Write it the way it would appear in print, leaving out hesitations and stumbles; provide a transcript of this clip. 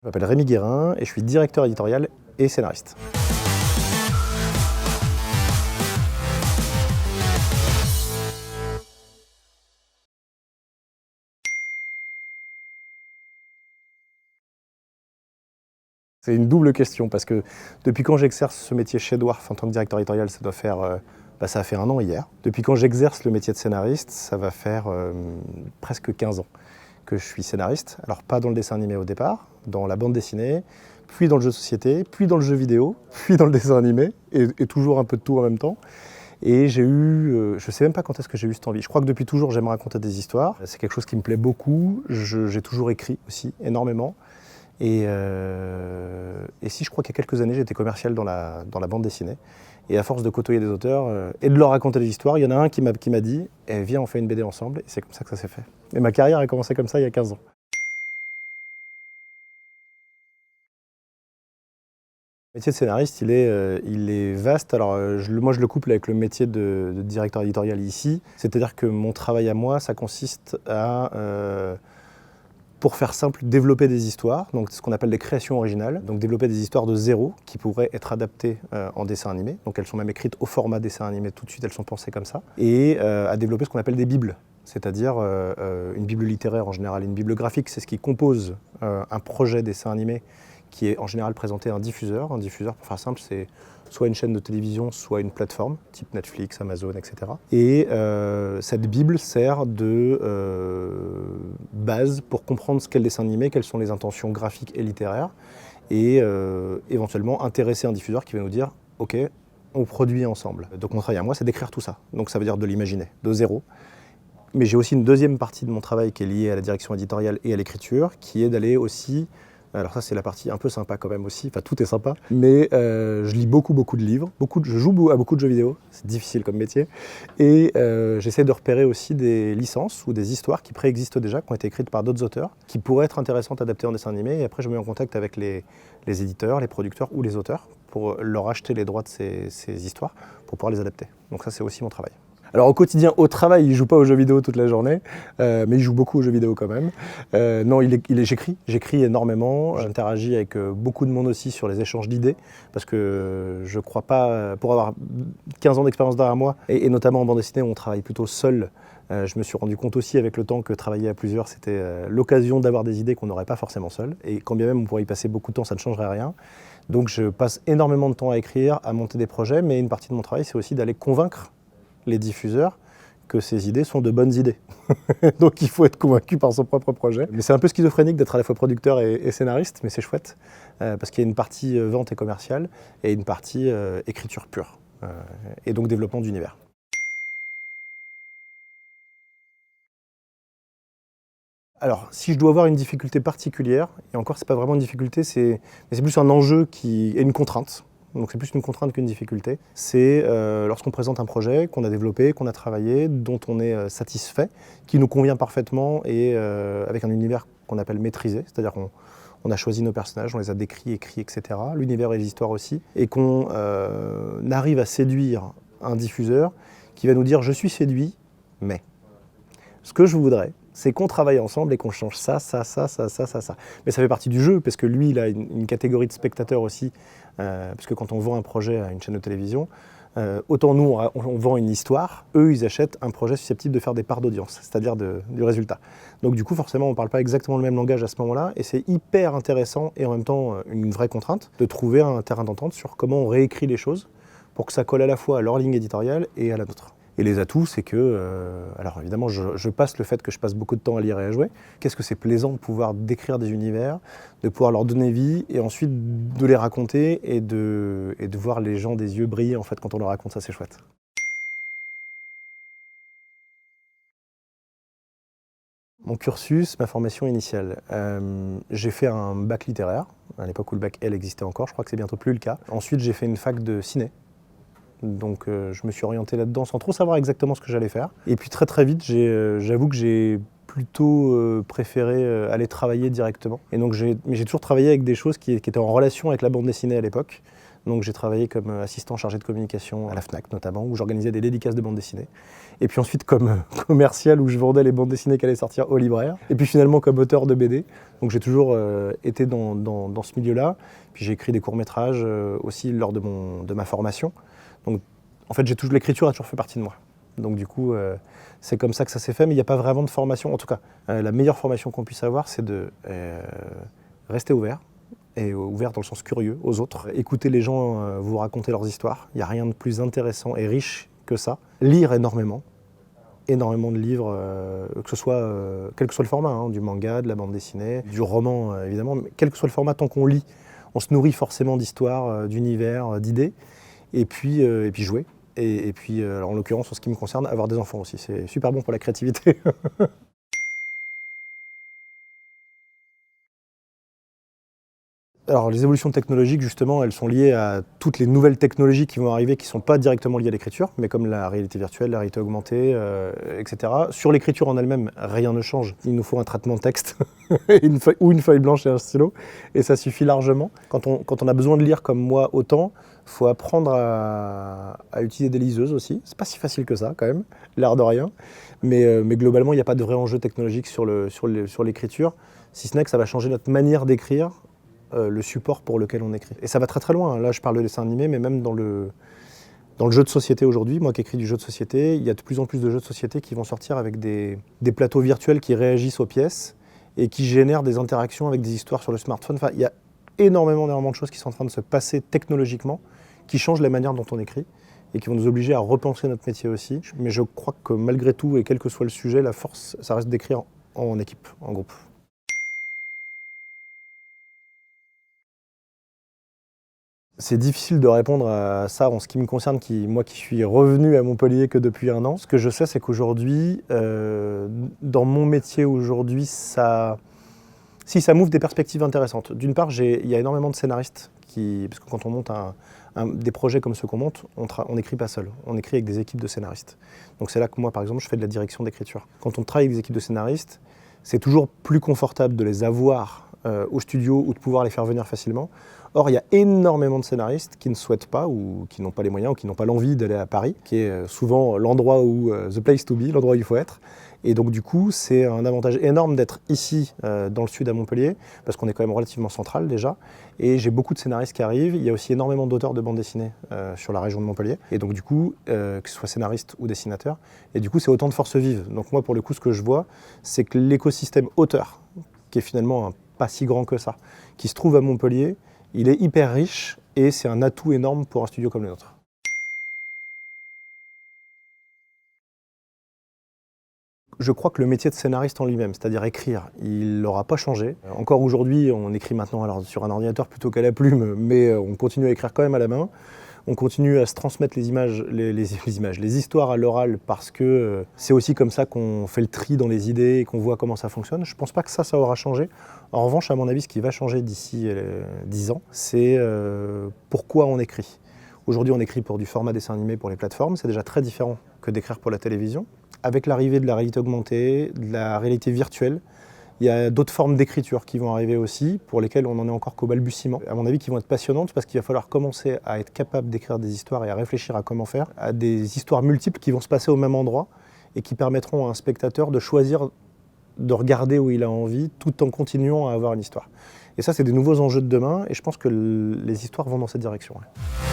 Je m'appelle Rémi Guérin et je suis directeur éditorial et scénariste. C'est une double question parce que depuis quand j'exerce ce métier chez Dwarf en tant que directeur éditorial, ça doit faire, ça a fait 1 an hier. Depuis quand j'exerce le métier de scénariste, ça va faire presque 15 ans que je suis scénariste. Alors pas dans le dessin animé au départ, dans la bande dessinée, puis dans le jeu de société, puis dans le jeu vidéo, puis dans le dessin animé, et toujours un peu de tout en même temps. Et j'ai eu, je ne sais même pas quand est-ce que j'ai eu cette envie. Je crois que depuis toujours, j'aime raconter des histoires. C'est quelque chose qui me plaît beaucoup. J'ai toujours écrit aussi, énormément. Et si je crois qu'il y a quelques années, j'étais commercial dans la bande dessinée. Et à force de côtoyer des auteurs et de leur raconter des histoires, il y en a un qui m'a dit « Viens, on fait une BD ensemble ». Et c'est comme ça que ça s'est fait. Et ma carrière a commencé comme ça il y a 15 ans. Le métier de scénariste, il est vaste. Alors, moi, je le couple avec le métier de directeur éditorial ici. C'est-à-dire que mon travail à moi, ça consiste à, pour faire simple, développer des histoires, donc ce qu'on appelle des créations originales, donc développer des histoires de zéro qui pourraient être adaptées en dessin animé. Donc elles sont même écrites au format dessin animé tout de suite, elles sont pensées comme ça. Et à développer ce qu'on appelle des bibles, c'est-à-dire une bible littéraire en général, une bible graphique, c'est ce qui compose un projet dessin animé qui est en général présenté à un diffuseur. Un diffuseur, pour faire simple, c'est soit une chaîne de télévision, soit une plateforme, type Netflix, Amazon, etc. Et cette bible sert de base pour comprendre ce qu'est le dessin animé, quelles sont les intentions graphiques et littéraires, et éventuellement intéresser un diffuseur qui va nous dire « Ok, on produit ensemble ». Donc mon travail à moi, c'est d'écrire tout ça. Donc ça veut dire de l'imaginer, de zéro. Mais j'ai aussi une deuxième partie de mon travail qui est liée à la direction éditoriale et à l'écriture, qui est d'aller aussi... Alors ça, c'est la partie un peu sympa quand même aussi, enfin tout est sympa, mais je lis beaucoup de livres, je joue à beaucoup de jeux vidéo, c'est difficile comme métier, et j'essaie de repérer aussi des licences ou des histoires qui préexistent déjà, qui ont été écrites par d'autres auteurs, qui pourraient être intéressantes à adapter en dessin animé, et après je me mets en contact avec les éditeurs, les producteurs ou les auteurs, pour leur acheter les droits de ces histoires, pour pouvoir les adapter. Donc ça, c'est aussi mon travail. Alors au quotidien, au travail, il ne joue pas aux jeux vidéo toute la journée, mais il joue beaucoup aux jeux vidéo quand même. Non, j'écris énormément, j'interagis avec beaucoup de monde aussi sur les échanges d'idées, parce que je ne crois pas, pour avoir 15 ans d'expérience derrière moi, et notamment en bande dessinée où on travaille plutôt seul, je me suis rendu compte aussi avec le temps que travailler à plusieurs, c'était l'occasion d'avoir des idées qu'on n'aurait pas forcément seul, et quand bien même on pourrait y passer beaucoup de temps, ça ne changerait rien. Donc je passe énormément de temps à écrire, à monter des projets, mais une partie de mon travail, c'est aussi d'aller convaincre les diffuseurs que ces idées sont de bonnes idées. Donc il faut être convaincu par son propre projet. Mais c'est un peu schizophrénique d'être à la fois producteur et scénariste, mais c'est chouette, parce qu'il y a une partie vente et commerciale et une partie écriture pure, et donc développement d'univers. Alors, si je dois avoir une difficulté particulière, et encore c'est pas vraiment une difficulté, c'est plus un enjeu et une contrainte. Donc c'est plus une contrainte qu'une difficulté. C'est lorsqu'on présente un projet qu'on a développé, qu'on a travaillé, dont on est satisfait, qui nous convient parfaitement et avec un univers qu'on appelle maîtrisé, c'est-à-dire qu'on a choisi nos personnages, on les a décrits, écrits, etc. L'univers et les histoires aussi, et qu'on arrive à séduire un diffuseur qui va nous dire « je suis séduit, mais ». Ce que je voudrais, c'est qu'on travaille ensemble et qu'on change ça. Mais ça fait partie du jeu, parce que lui, il a une catégorie de spectateurs aussi, parce que quand on vend un projet à une chaîne de télévision, autant nous, on vend une histoire, eux, ils achètent un projet susceptible de faire des parts d'audience, c'est-à-dire du résultat. Donc du coup, forcément, on ne parle pas exactement le même langage à ce moment-là, et c'est hyper intéressant, et en même temps une vraie contrainte, de trouver un terrain d'entente sur comment on réécrit les choses pour que ça colle à la fois à leur ligne éditoriale et à la nôtre. Et les atouts, c'est que, alors évidemment, je passe le fait que je passe beaucoup de temps à lire et à jouer. Qu'est-ce que c'est plaisant de pouvoir décrire des univers, de pouvoir leur donner vie, et ensuite de les raconter et de voir les gens des yeux briller en fait quand on leur raconte ça, c'est chouette. Mon cursus, ma formation initiale. J'ai fait un bac littéraire, à l'époque où le bac L existait encore, je crois que c'est bientôt plus le cas. Ensuite, j'ai fait une fac de ciné. Donc je me suis orienté là-dedans sans trop savoir exactement ce que j'allais faire. Et puis très vite, j'avoue que j'ai plutôt préféré aller travailler directement. Et donc mais j'ai toujours travaillé avec des choses qui étaient en relation avec la bande dessinée à l'époque. Donc j'ai travaillé comme assistant chargé de communication à la Fnac notamment, où j'organisais des dédicaces de bandes dessinées. Et puis ensuite comme commercial, où je vendais les bandes dessinées qui allaient sortir aux libraires. Et puis finalement comme auteur de BD. Donc j'ai toujours été dans ce milieu-là. Puis j'ai écrit des courts-métrages aussi lors de ma formation. Donc en fait, l'écriture a toujours fait partie de moi. Donc du coup, c'est comme ça que ça s'est fait, mais il n'y a pas vraiment de formation. En tout cas, la meilleure formation qu'on puisse avoir, c'est de rester ouvert, et ouvert dans le sens curieux aux autres. Écouter les gens vous raconter leurs histoires. Il n'y a rien de plus intéressant et riche que ça. Lire énormément de livres, que ce soit, quel que soit le format, hein, du manga, de la bande dessinée, du roman évidemment, mais quel que soit le format, tant qu'on lit, on se nourrit forcément d'histoires, d'univers, d'idées, et puis jouer. Et puis, en l'occurrence, en ce qui me concerne, avoir des enfants aussi. C'est super bon pour la créativité. Alors, les évolutions technologiques, justement, elles sont liées à toutes les nouvelles technologies qui vont arriver, qui ne sont pas directement liées à l'écriture, mais comme la réalité virtuelle, la réalité augmentée, etc. Sur l'écriture en elle-même, rien ne change. Il nous faut un traitement de texte, ou une feuille blanche et un stylo, et ça suffit largement. Quand on a besoin de lire comme moi autant, il faut apprendre à utiliser des liseuses aussi. C'est pas si facile que ça, quand même, l'air de rien. Mais globalement, il n'y a pas de vrai enjeu technologique sur l'écriture, si ce n'est que ça va changer notre manière d'écrire, le support pour lequel on écrit. Et ça va très très loin. Là, je parle de dessin animé, mais même dans le jeu de société aujourd'hui, moi qui écris du jeu de société, il y a de plus en plus de jeux de société qui vont sortir avec des plateaux virtuels qui réagissent aux pièces et qui génèrent des interactions avec des histoires sur le smartphone. Enfin, il y a énormément de choses qui sont en train de se passer technologiquement, qui changent la manière dont on écrit et qui vont nous obliger à repenser notre métier aussi. Mais je crois que malgré tout, et quel que soit le sujet, la force, ça reste d'écrire en équipe, en groupe. C'est difficile de répondre à ça en ce qui me concerne, moi qui suis revenu à Montpellier que depuis 1 an. Ce que je sais, c'est qu'aujourd'hui, dans mon métier aujourd'hui, ça m'ouvre des perspectives intéressantes. D'une part, il y a énormément de scénaristes parce que quand on monte des projets comme ceux qu'on monte, on n'écrit pas seul, on écrit avec des équipes de scénaristes. Donc c'est là que moi, par exemple, je fais de la direction d'écriture. Quand on travaille avec des équipes de scénaristes, c'est toujours plus confortable de les avoir au studio ou de pouvoir les faire venir facilement. Or, il y a énormément de scénaristes qui ne souhaitent pas ou qui n'ont pas les moyens ou qui n'ont pas l'envie d'aller à Paris, qui est souvent l'endroit où the place to be, l'endroit où il faut être. Et donc du coup, c'est un avantage énorme d'être ici, dans le sud à Montpellier, parce qu'on est quand même relativement central déjà. Et j'ai beaucoup de scénaristes qui arrivent. Il y a aussi énormément d'auteurs de bande dessinée sur la région de Montpellier. Et donc du coup, que ce soit scénariste ou dessinateur. Et du coup, c'est autant de forces vives. Donc moi, pour le coup, ce que je vois, c'est que l'écosystème auteur, qui est finalement pas si grand que ça, qui se trouve à Montpellier, il est hyper riche et c'est un atout énorme pour un studio comme le nôtre. Je crois que le métier de scénariste en lui-même, c'est-à-dire écrire, il n'aura pas changé. Encore aujourd'hui, on écrit maintenant sur un ordinateur plutôt qu'à la plume, mais on continue à écrire quand même à la main. On continue à se transmettre les histoires à l'oral parce que c'est aussi comme ça qu'on fait le tri dans les idées et qu'on voit comment ça fonctionne. Je ne pense pas que ça aura changé. En revanche, à mon avis, ce qui va changer d'ici 10 ans, c'est pourquoi on écrit. Aujourd'hui, on écrit pour du format dessin animé pour les plateformes. C'est déjà très différent que d'écrire pour la télévision. Avec l'arrivée de la réalité augmentée, de la réalité virtuelle, il y a d'autres formes d'écriture qui vont arriver aussi, pour lesquelles on n'en est encore qu'au balbutiement. À mon avis, qui vont être passionnantes parce qu'il va falloir commencer à être capable d'écrire des histoires et à réfléchir à comment faire, à des histoires multiples qui vont se passer au même endroit et qui permettront à un spectateur de choisir de regarder où il a envie tout en continuant à avoir une histoire. Et ça, c'est des nouveaux enjeux de demain et je pense que les histoires vont dans cette direction. Ouais.